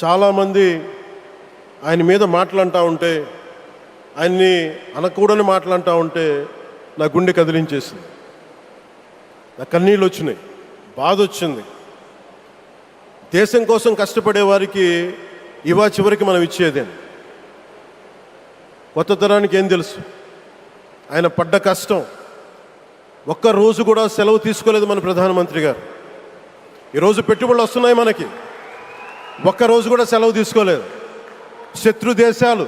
చాలామంది ఆయన మీద మాటలంటూ ఉంటే, ఆయన్ని అనకూడని మాటలంటూ ఉంటే నా గుండె కదిలించేసింది, నా కన్నీళ్ళు వచ్చినాయి, బాధ వచ్చింది. దేశం కోసం కష్టపడే వారికి ఇవా చివరికి మనం ఇచ్చేదే. కొత్త తరానికి ఏం తెలుసు? ఆయన పడ్డ కష్టం. ఒక్కరోజు కూడా సెలవు తీసుకోలేదు మన ప్రధానమంత్రి గారు. ఈరోజు పెట్టుబడులు వస్తున్నాయి మనకి, ఒక్కరోజు కూడా సెలవు తీసుకోలేదు. శత్రు దేశాలు,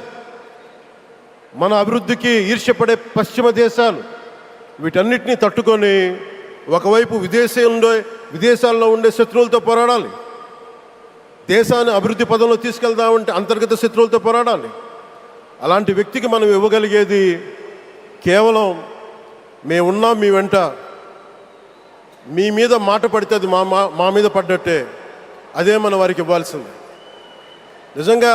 మన అభివృద్ధికి ఈర్ష్యపడే పశ్చిమ దేశాలు, వీటన్నిటినీ తట్టుకొని ఒకవైపు విదేశాల్లో ఉండే శత్రువులతో పోరాడాలి, దేశాన్ని అభివృద్ధి పదంలో తీసుకెళ్దామంటే అంతర్గత శత్రువులతో పోరాడాలి. అలాంటి వ్యక్తికి మనం ఇవ్వగలిగేది కేవలం మేమున్నాం మీ వెంట, మీ మీద మాట పడితే అది మా మీద పడ్డట్టే, అదే మన వారికి ఇవ్వాల్సింది. నిజంగా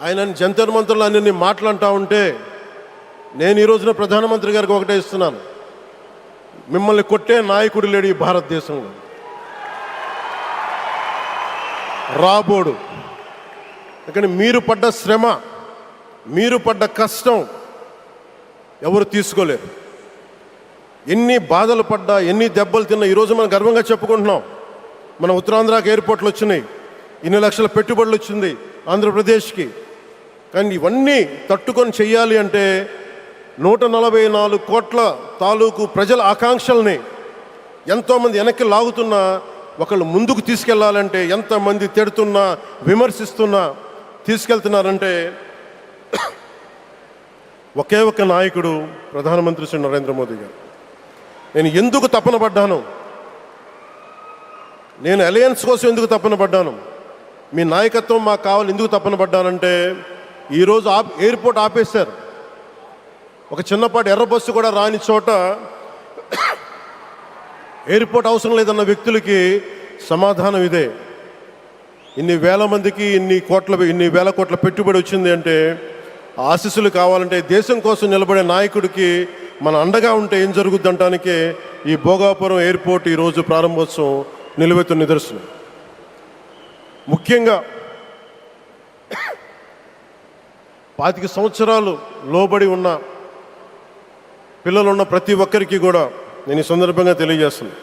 ఆయన జంతర్ మంతర్లు అన్ని మాటలంటూ ఉంటే నేను ఈ రోజున ప్రధానమంత్రి గారికి ఒకటే ఇస్తున్నాను, మిమ్మల్ని కొట్టే నాయకుడు లేడు ఈ భారతదేశంలో, రాబోడు. కానీ మీరు పడ్డ శ్రమ, మీరు పడ్డ కష్టం ఎవరు తీసుకోలేరు. ఎన్ని బాధలు పడ్డా, ఎన్ని దెబ్బలు తిన్నా ఈరోజు మనం గర్వంగా చెప్పుకుంటున్నాం. మన ఉత్తరాంధ్రకి ఎయిర్పోర్ట్లు వచ్చినాయి, ఇన్ని లక్షల పెట్టుబడులు వచ్చింది ఆంధ్రప్రదేశ్కి. కానీ ఇవన్నీ తట్టుకొని చెయ్యాలి అంటే 144 కోట్ల తాలూకు ప్రజల ఆకాంక్షల్ని ఎంతోమంది వెనక్కి లాగుతున్నా, ఒకళ్ళు ముందుకు తీసుకెళ్లాలంటే ఎంతమంది తిడుతున్నా విమర్శిస్తున్నా తీసుకెళ్తున్నారంటే ఒకే ఒక్క నాయకుడు ప్రధానమంత్రి శ్రీ నరేంద్ర మోదీ గారు. నేను ఎందుకు తపన పడ్డాను, నేను అలయన్స్ కోసం ఎందుకు తపన పడ్డాను, మీ నాయకత్వం మాకు కావాలి ఎందుకు తపన పడ్డానంటే, ఈరోజు ఎయిర్పోర్ట్ ఆపేశారు. ఒక చిన్నపాటి ఎర్ర బస్సు కూడా రాని చోట ఎయిర్పోర్ట్ అవసరం లేదన్న వ్యక్తులకి సమాధానం ఇదే. ఇన్ని వేల మందికి ఇన్ని వేల కోట్ల పెట్టుబడి వచ్చింది అంటే ఆశీస్సులు కావాలంటే, దేశం కోసం నిలబడే నాయకుడికి మన అండగా ఉంటే ఏం జరుగుద్దంటానికే ఈ భోగాపురం ఎయిర్పోర్ట్ ఈరోజు ప్రారంభోత్సవం నిలువెత్తు నిదర్శనం. ముఖ్యంగా 25 సంవత్సరాలు లోబడి ఉన్న పిల్లలు ఉన్న ప్రతి ఒక్కరికి కూడా నేను ఈ సందర్భంగా తెలియజేస్తున్నాను,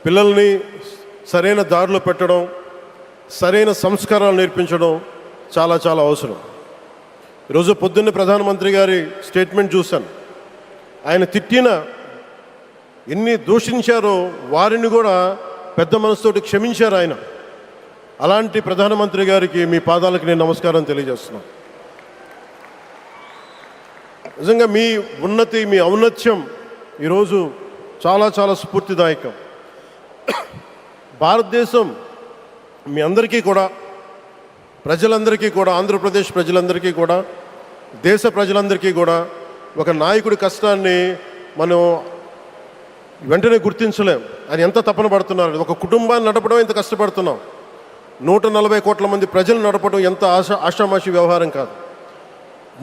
పిల్లల్ని సరైన దారిలో పెట్టడం, సరైన సంస్కారాలు నేర్పించడం చాలా చాలా అవసరం. ఈరోజు పొద్దున్నే ప్రధానమంత్రి గారి స్టేట్మెంట్ చూశాను. ఆయన తిట్టిన, ఎన్ని దూషించారో వారిని కూడా పెద్ద మనసుతోటి క్షమించారు ఆయన. అలాంటి ప్రధానమంత్రి గారికి మీ పాదాలకు నేను నమస్కారం తెలియజేస్తున్నాను. నిజంగా మీ ఉన్నతి, మీ ఔన్నత్యం ఈరోజు చాలా చాలా స్ఫూర్తిదాయకం. భారతదేశం మీ అందరికీ కూడా, ప్రజలందరికీ కూడా, ఆంధ్రప్రదేశ్ ప్రజలందరికీ కూడా, దేశ ప్రజలందరికీ కూడా ఒక నాయకుడి కష్టాన్ని మనం వెంటనే గుర్తించలేం. ఆయన ఎంత తపన పడుతున్నారు. ఒక కుటుంబాన్ని నడపడం ఎంత కష్టపడుతున్నాం, 140 కోట్ల మంది ప్రజలు నడపడం ఎంత ఆషామాషి వ్యవహారం కాదు.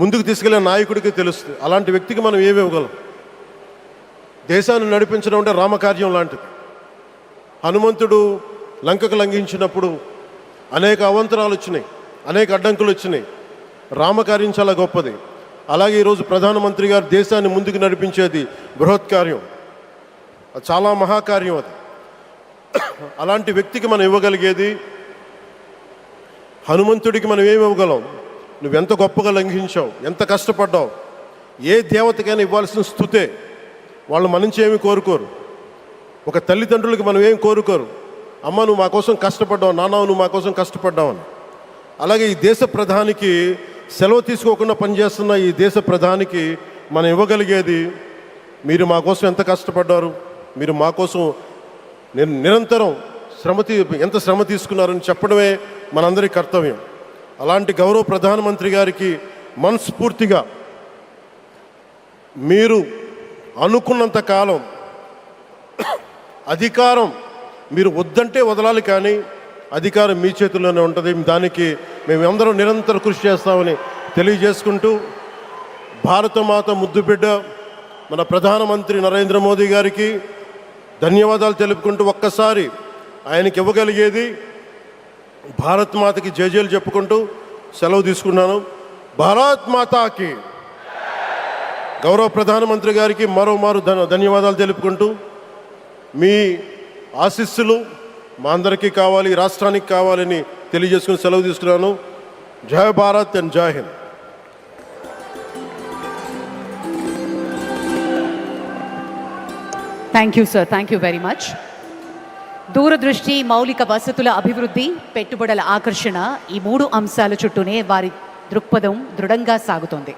ముందుకు తీసుకెళ్లే నాయకుడికి తెలుస్తుంది. అలాంటి వ్యక్తికి మనం ఏమి ఇవ్వగలం? దేశాన్ని నడిపించడం అంటే రామకార్యం లాంటిది. హనుమంతుడు లంకకు లంఘించినప్పుడు అనేక అవంతరాలు వచ్చినాయి, అనేక అడ్డంకులు వచ్చినాయి. రామకార్యం చాలా గొప్పది. అలాగే ఈరోజు ప్రధానమంత్రి గారు దేశాన్ని ముందుకు నడిపించేది బృహత్కార్యం, చాలా మహాకార్యం అది. అలాంటి వ్యక్తికి మనం ఇవ్వగలిగేది, హనుమంతుడికి మనం ఏమి ఇవ్వగలం? నువ్వెంత గొప్పగా లంఘించావు, ఎంత కష్టపడ్డావు. ఏ దేవతకైనా ఇవ్వాల్సిన స్తుతే. వాళ్ళు మన నుంచి ఏమి కోరుకోరు. ఒక తల్లిదండ్రులకి మనం ఏం కోరుకోరు, అమ్మ నువ్వు మా కోసం కష్టపడ్డావు, నాన్న నువ్వు మా కోసం కష్టపడ్డావు అని. అలాగే ఈ దేశ ప్రధానికి, సెలవు తీసుకోకుండా పనిచేస్తున్న ఈ దేశ ప్రధానికి మనం ఇవ్వగలిగేది, మీరు మా కోసం ఎంత కష్టపడ్డారు, మీరు మా కోసం నిరంతరం ఎంత శ్రమ తీసుకున్నారని చెప్పడమే మనందరి కర్తవ్యం. అలాంటి గౌరవ ప్రధానమంత్రి గారికి మనస్ఫూర్తిగా మీరు అనుకున్నంత కాలం అధికారం మీరు వద్దంటే వదలాలి, కానీ అధికారం మీ చేతుల్లోనే ఉంటుంది. దానికి మేమందరం నిరంతరం కృషి చేస్తామని తెలియజేసుకుంటూ, భారతమాత ముద్దుబిడ్డ మన ప్రధానమంత్రి నరేంద్ర మోదీ గారికి ధన్యవాదాలు తెలుపుకుంటూ, ఒక్కసారి ఆయనకి ఇవ్వగలిగేది భారత్ మాతకి జేజేలు చెప్పుకుంటూ సెలవు తీసుకున్నాను. భారత్ మాతాకి. గౌరవ ప్రధానమంత్రి గారికి మరోమారు ధన్యవాదాలు తెలుపుకుంటూ మీ ఆశీస్సులు మా అందరికీ కావాలి, రాష్ట్రానికి కావాలని తెలియజేసుకుని సెలవు తీసుకున్నాను. జై భారత్ అండ్ జై Hind. Thank you sir, thank you very much. దూరదృష్టి, మౌలిక వసతుల అభివృద్ధి, పెట్టుబడుల ఆకర్షణ, ఈ 3 అంశాల చుట్టూనే వారి దృక్పథం దృఢంగా సాగుతోంది.